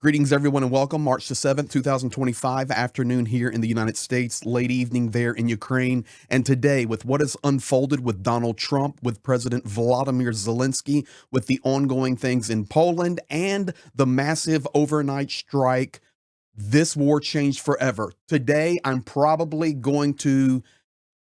Greetings, everyone, and welcome. March the 7th, 2025, afternoon here in the United States, late evening there in Ukraine. And today, with what has unfolded with Donald Trump, with President Volodymyr Zelensky, with the ongoing things in Poland, and the massive overnight strike, this war changed forever. Today, I'm probably going to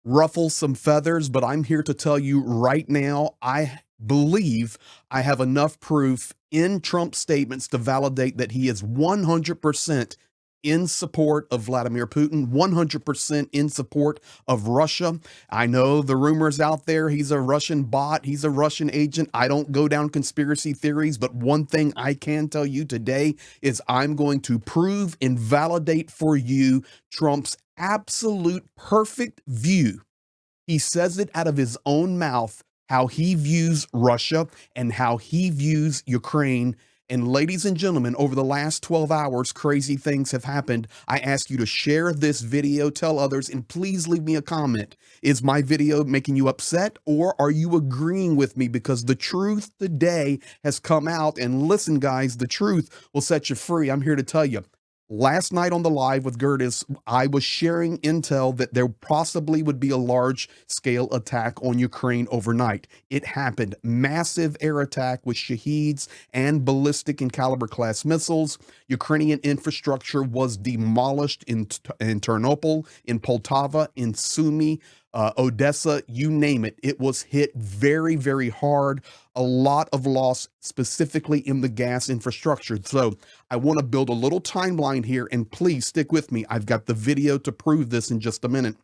ruffle some feathers, but I'm here to tell you right now, I believe I have enough proof in Trump's statements to validate that he is 100% in support of Vladimir Putin, 100% in support of Russia. I know the rumors out there, he's a Russian bot, he's a Russian agent. I don't go down conspiracy theories, but one thing I can tell you today is I'm going to prove and validate for you Trump's absolute perfect view. He says it out of his own mouth, how he views Russia and how he views Ukraine. And ladies and gentlemen, over the last 12 hours, crazy things have happened. I ask you to share this video, tell others, and please leave me a comment. Is my video making you upset, or are you agreeing with me? Because the truth today has come out. And listen, guys, the truth will set you free. I'm here to tell you. Last night on the live with Gertis, I was sharing intel that there possibly would be a large-scale attack on Ukraine overnight. It happened. Massive air attack with Shaheeds and ballistic and caliber class missiles. Ukrainian infrastructure was demolished in Ternopil, in Poltava, in Sumy, Odessa, you name it. It was hit very, very hard. A lot of loss, specifically in the gas infrastructure. So I want to build a little timeline here, and please stick with me. I've got the video to prove this in just a minute.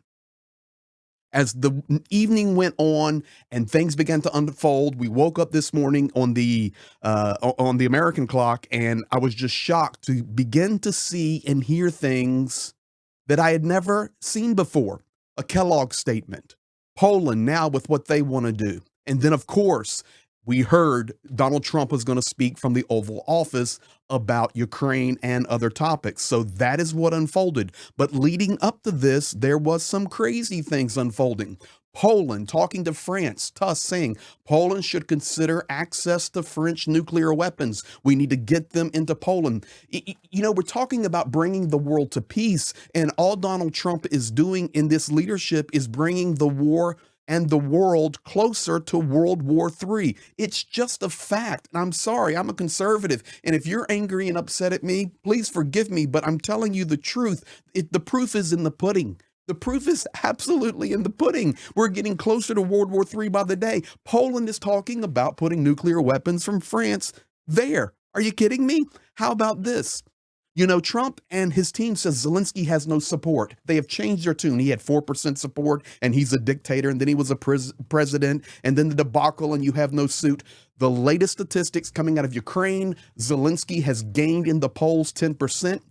As the evening went on and things began to unfold, we woke up this morning on the American clock, and I was just shocked to begin to see and hear things that I had never seen before. A Kellogg statement, Poland now with what they want to do. And then, of course, we heard Donald Trump was going to speak from the Oval Office about Ukraine and other topics. So that is what unfolded. But leading up to this, there was some crazy things unfolding. Poland talking to France, Tusk saying Poland should consider access to French nuclear weapons. We need to get them into Poland. You know, we're talking about bringing the world to peace, and all Donald Trump is doing in this leadership is bringing the war and the world closer to World War III. It's just a fact. And I'm sorry, I'm a conservative. And if you're angry and upset at me, please forgive me, but I'm telling you the truth. The proof is in the pudding. The proof is absolutely in the pudding. We're getting closer to World War III by the day. Poland is talking about putting nuclear weapons from France there. Are you kidding me? How about this? You know, Trump and his team says Zelensky has no support. They have changed their tune. He had 4% support, and he's a dictator, and then he was a president, and then the debacle, and you have no suit. The latest statistics coming out of Ukraine, Zelensky has gained in the polls 10%.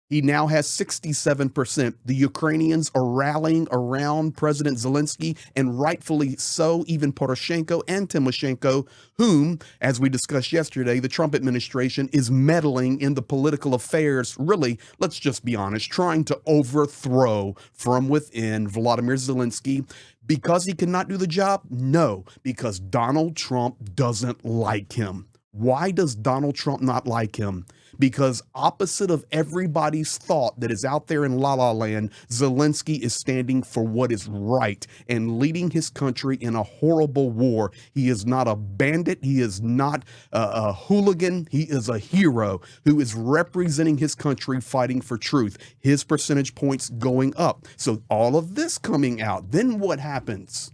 He now has 67%. The Ukrainians are rallying around President Zelensky, and rightfully so, even Poroshenko and Timoshenko, whom, as we discussed yesterday, the Trump administration is meddling in the political affairs, really, let's just be honest, trying to overthrow from within Volodymyr Zelensky. Because he cannot do the job? No, because Donald Trump doesn't like him. Why does Donald Trump not like him? Because opposite of everybody's thought that is out there in La La Land, Zelensky is standing for what is right and leading his country in a horrible war. He is not a bandit. He is not a hooligan. He is a hero who is representing his country, fighting for truth. His percentage points going up. So all of this coming out, then what happens?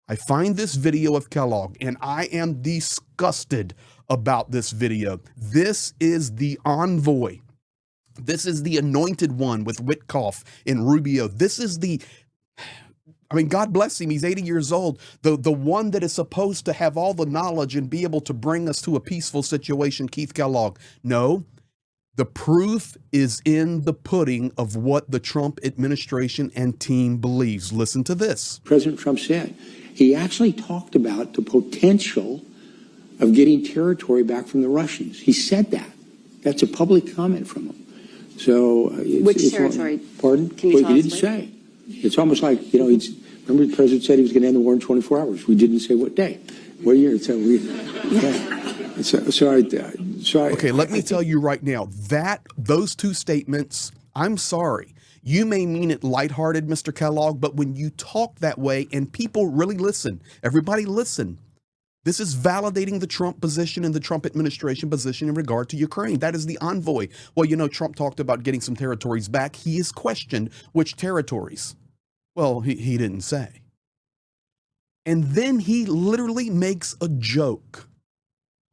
I find this video of Kellogg, and I am disgusted about this video. This is the envoy. This is the anointed one with Witkoff and Rubio. This is the, I mean, God bless him. He's 80 years old. The one that is supposed to have all the knowledge and be able to bring us to a peaceful situation, Keith Kellogg. No, the proof is in the pudding of what the Trump administration and team believes. Listen to this. President Trump said he actually talked about the potential of getting territory back from the Russians. He said that. That's a public comment from him. So which territory? Pardon? Can you tell he didn't say. It's almost like, you know, remember the president said he was going to end the war in 24 hours. We didn't say what day, what year. So So Okay, let me tell you right now that those two statements, I'm sorry. You may mean it lighthearted, Mr. Kellogg, but when you talk that way and people really listen, everybody listen. This is validating the Trump position and the Trump administration position in regard to Ukraine. That is the envoy. Well, you know, Trump talked about getting some territories back. He is questioned which territories. Well, he didn't say. And then he literally makes a joke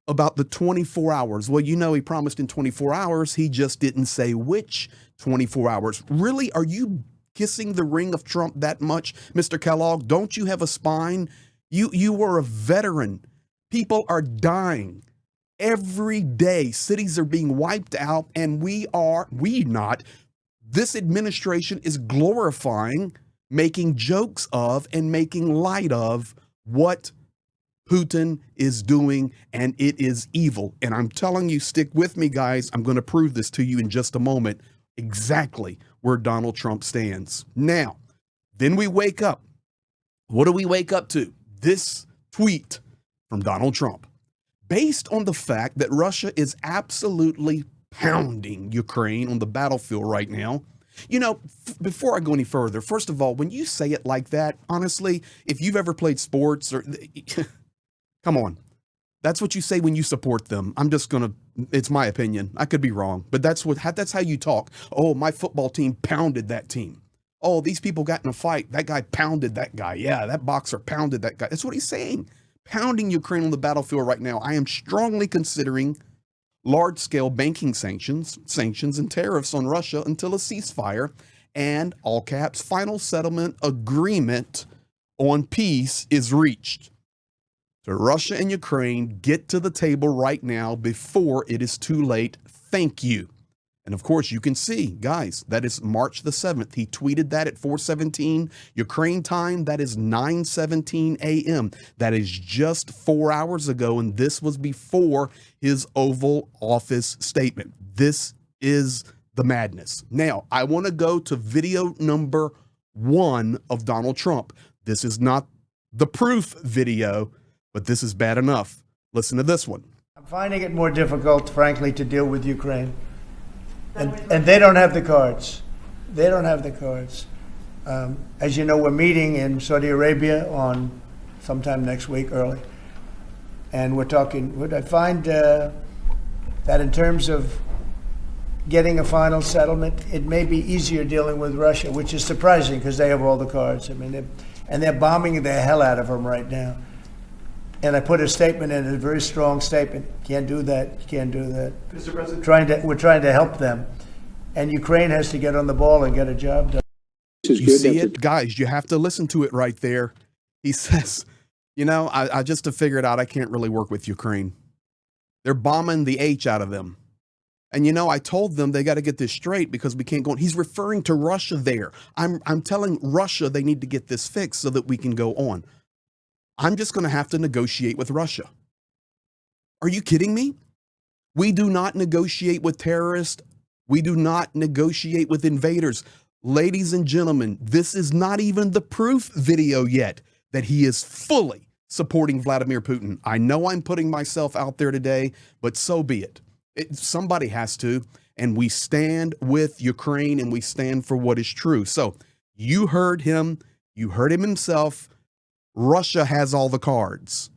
about the 24 hours. Well, you know, he promised in 24 hours. He just didn't say which 24 hours. Really? Are you kissing the ring of Trump that much, Mr. Kellogg? Don't you have a spine? You were a veteran. People are dying every day. Cities are being wiped out, and this administration is glorifying, making jokes of, and making light of what Putin is doing, and it is evil. And I'm telling you, stick with me, guys. I'm going to prove this to you in just a moment, exactly where Donald Trump stands. Now, then we wake up. What do we wake up to? This tweet from Donald Trump. Based on the fact that Russia is absolutely pounding Ukraine on the battlefield right now. You know, before I go any further, first of all, when you say it like that, honestly, if you've ever played sports or come on, that's what you say when you support them. It's my opinion. I could be wrong, but that's how you talk. Oh, my football team pounded that team. Oh, these people got in a fight. That guy pounded that guy. Yeah, that boxer pounded that guy. That's what he's saying. Pounding Ukraine on the battlefield right now. I am strongly considering large-scale banking sanctions and tariffs on Russia until a ceasefire and, all caps, final settlement agreement on peace is reached. So Russia and Ukraine, get to the table right now before it is too late. Thank you. And of course, you can see, guys, that is March the 7th. He tweeted that at 4:17 Ukraine time. That is 9:17 a.m. That is just 4 hours ago, and this was before his Oval Office statement. This is the madness. Now, I want to go to video number 1 of Donald Trump. This is not the proof video, but this is bad enough. Listen to this one. I'm finding it more difficult, frankly, to deal with Ukraine. And they don't have the cards. They don't have the cards. As you know, we're meeting in Saudi Arabia on sometime next week, early. And we're talking, I find that in terms of getting a final settlement, it may be easier dealing with Russia, which is surprising because they have all the cards. I mean, they're bombing the hell out of them right now. And I put a statement in, a very strong statement. Can't do that. You can't do that. Mr. President, we're trying to help them, and Ukraine has to get on the ball and get a job done. You see it, guys? You have to listen to it right there. He says, "You know, I just to figure it out. I can't really work with Ukraine. They're bombing the H out of them, and you know, I told them they got to get this straight because we can't go on." He's referring to Russia there. I'm telling Russia they need to get this fixed so that we can go on. I'm just going to have to negotiate with Russia. Are you kidding me? We do not negotiate with terrorists. We do not negotiate with invaders. Ladies and gentlemen, this is not even the proof video yet that he is fully supporting Vladimir Putin. I know I'm putting myself out there today, but so be it. Somebody has to, and we stand with Ukraine and we stand for what is true. So you heard him himself. Russia has all the cards.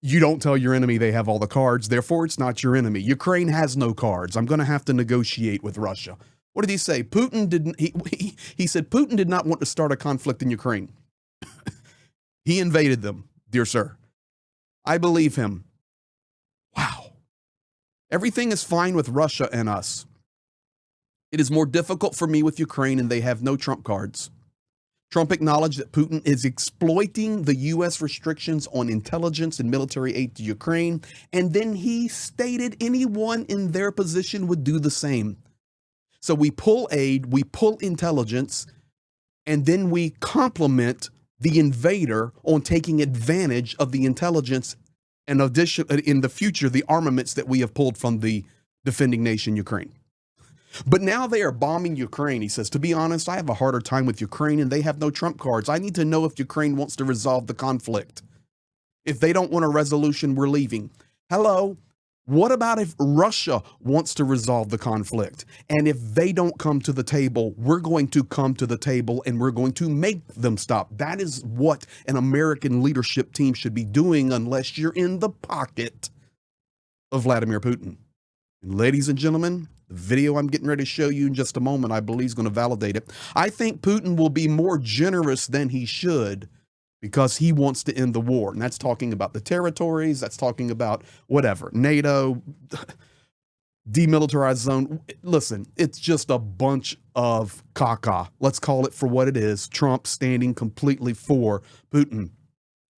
You don't tell your enemy they have all the cards, therefore it's not your enemy. Ukraine has no cards. I'm going to have to negotiate with Russia. What did he say? Putin didn't. He said Putin did not want to start a conflict in Ukraine. He invaded them, dear sir. I believe him. Wow. Everything is fine with Russia and us. It is more difficult for me with Ukraine, and they have no trump cards. Trump acknowledged that Putin is exploiting the U.S. restrictions on intelligence and military aid to Ukraine, and then he stated anyone in their position would do the same. So we pull aid, we pull intelligence, and then we compliment the invader on taking advantage of the intelligence and in the future, the armaments that we have pulled from the defending nation, Ukraine. But now they are bombing Ukraine. He says, to be honest, I have a harder time with Ukraine and they have no trump cards. I need to know if Ukraine wants to resolve the conflict. If they don't want a resolution, we're leaving. Hello, What about if Russia wants to resolve the conflict? And if they don't come to the table, we're going to come to the table and we're going to make them stop. That is what an American leadership team should be doing, unless you're in the pocket of Vladimir Putin. And ladies and gentlemen, the video I'm getting ready to show you in just a moment, I believe is going to validate it. I think Putin will be more generous than he should, because he wants to end the war. And that's talking about the territories, that's talking about whatever, NATO, demilitarized zone. Listen, it's just a bunch of caca. Let's call it for what it is. Trump standing completely for Putin.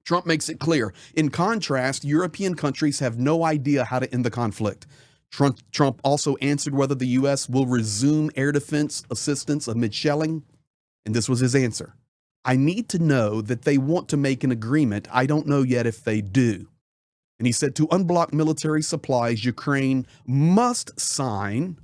Trump makes it clear. In contrast, European countries have no idea how to end the conflict. Trump also answered whether the U.S. will resume air defense assistance amid shelling, and this was his answer. I need to know that they want to make an agreement. I don't know yet if they do. And he said to unblock military supplies, Ukraine must sign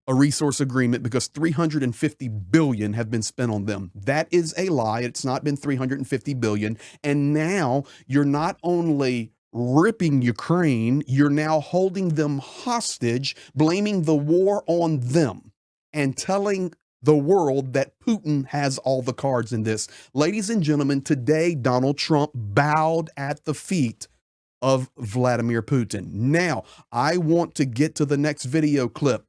a resource agreement because $350 billion have been spent on them. That is a lie. It's not been $350 billion. And now you're not only ripping Ukraine, you're now holding them hostage, blaming the war on them, and telling the world that Putin has all the cards in this. Ladies and gentlemen, today Donald Trump bowed at the feet of Vladimir Putin. Now, I want to get to the next video clip.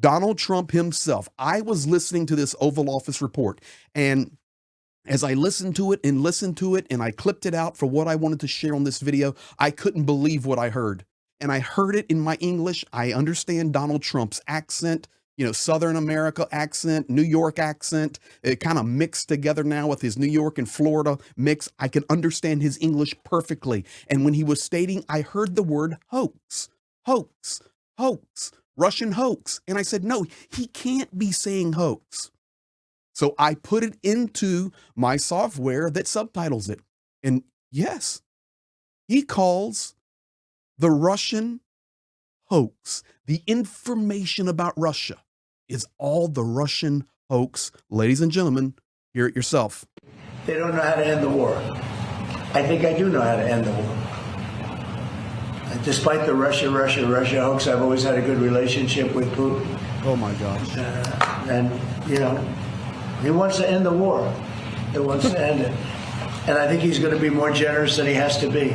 Donald Trump himself. I was listening to this Oval Office report, and as I listened to it and I clipped it out for what I wanted to share on this video, I couldn't believe what I heard. And I heard it in my English. I understand Donald Trump's accent, Southern America accent, New York accent. It kind of mixed together now with his New York and Florida mix. I can understand his English perfectly. And when he was stating, I heard the word hoax, hoax, hoax, Russian hoax. And I said, no, he can't be saying hoax. So I put it into my software that subtitles it. And yes, he calls the Russian hoax. The information about Russia is all the Russian hoax. Ladies and gentlemen, hear it yourself. They don't know how to end the war. I think I do know how to end the war. Despite the Russia hoax, I've always had a good relationship with Putin. Oh my gosh. And, he wants to end the war. He wants to end it. And I think he's going to be more generous than he has to be.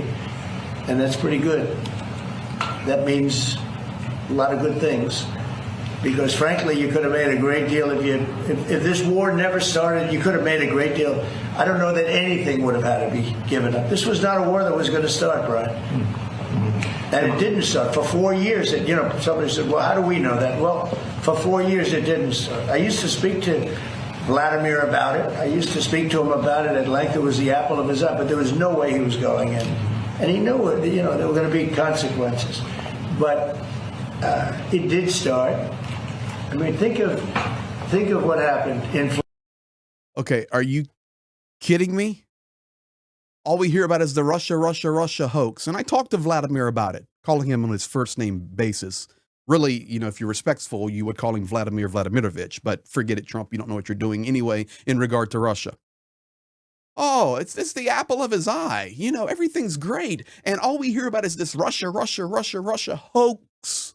And that's pretty good. That means a lot of good things. Because frankly, you could have made a great deal if this war never started. You could have made a great deal. I don't know that anything would have had to be given up. This was not a war that was going to start, Brian. And it didn't start. For 4 years, somebody said, well, how do we know that? Well, for 4 years, it didn't start. I used to speak to Vladimir about it. I used to speak to him about it at length. It was the apple of his eye, but there was no way he was going in. And he knew it, there were going to be consequences. But it did start. I mean, think of what happened in. Okay, are you kidding me? All we hear about is the Russia hoax. And I talked to Vladimir about it, calling him on his first name basis. Really, if you're respectful, you would call him Vladimir Vladimirovich, but forget it, Trump. You don't know what you're doing anyway in regard to Russia. Oh, it's the apple of his eye. Everything's great. And all we hear about is this Russia hoax.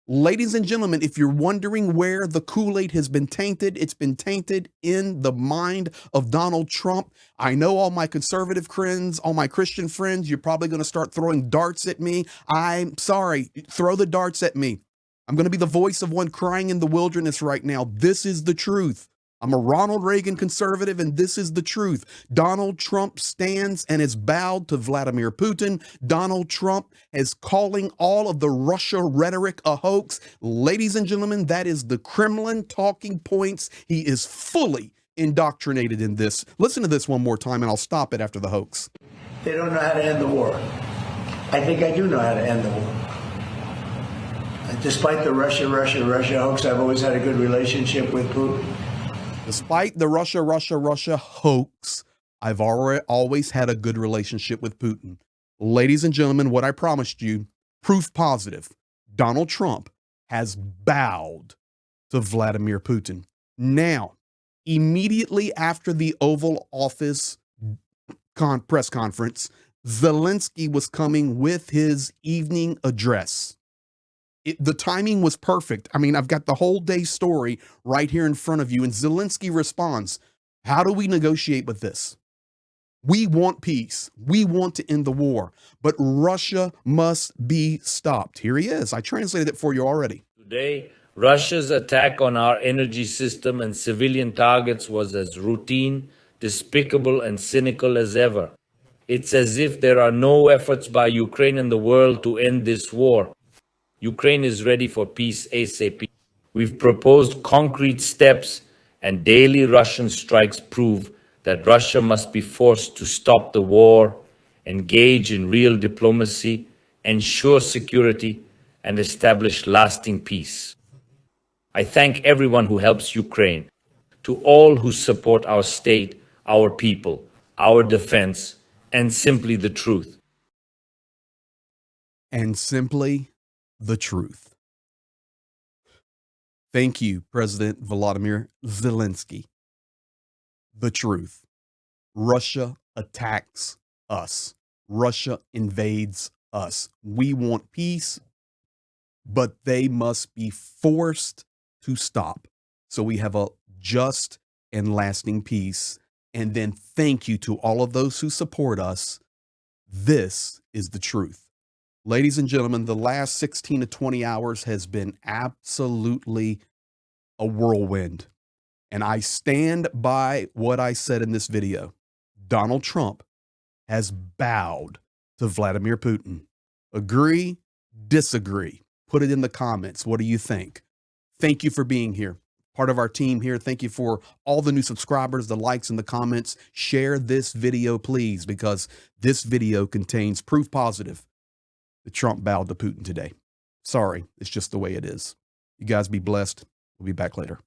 Ladies and gentlemen, if you're wondering where the Kool-Aid has been tainted, it's been tainted in the mind of Donald Trump. I know all my conservative friends, all my Christian friends, you're probably going to start throwing darts at me. I'm sorry. Throw the darts at me. I'm going to be the voice of one crying in the wilderness right now. This is the truth. I'm a Ronald Reagan conservative, and this is the truth. Donald Trump stands and is bowed to Vladimir Putin. Donald Trump is calling all of the Russia rhetoric a hoax. Ladies and gentlemen, that is the Kremlin talking points. He is fully indoctrinated in this. Listen to this one more time, and I'll stop it after the hoax. They don't know how to end the war. I think I do know how to end the war. Despite the Russia hoax, I've always had a good relationship with Putin. Despite the Russia hoax, I've always had a good relationship with Putin. Ladies and gentlemen, what I promised you, proof positive. Donald Trump has bowed to Vladimir Putin. Now, immediately after the Oval Office press conference, Zelensky was coming with his evening address. The timing was perfect. I mean, I've got the whole day story right here in front of you. And Zelensky responds, how do we negotiate with this? We want peace. We want to end the war, but Russia must be stopped. Here he is. I translated it for you already. Today, Russia's attack on our energy system and civilian targets was as routine, despicable, and cynical as ever. It's as if there are no efforts by Ukraine and the world to end this war. Ukraine is ready for peace ASAP. We've proposed concrete steps, and daily Russian strikes prove that Russia must be forced to stop the war, engage in real diplomacy, ensure security, and establish lasting peace. I thank everyone who helps Ukraine, to all who support our state, our people, our defense, and simply the truth. And simply the truth. Thank you, President Volodymyr Zelensky. The truth. Russia attacks us. Russia invades us. We want peace, but they must be forced to stop. So we have a just and lasting peace. And then thank you to all of those who support us. This is the truth. Ladies and gentlemen, the last 16 to 20 hours has been absolutely a whirlwind. And I stand by what I said in this video. Donald Trump has bowed to Vladimir Putin. Agree? Disagree? Put it in the comments. What do you think? Thank you for being here. Part of our team here. Thank you for all the new subscribers, the likes and the comments. Share this video, please, because this video contains proof positive that Trump bowed to Putin today. Sorry, it's just the way it is. You guys be blessed. We'll be back later.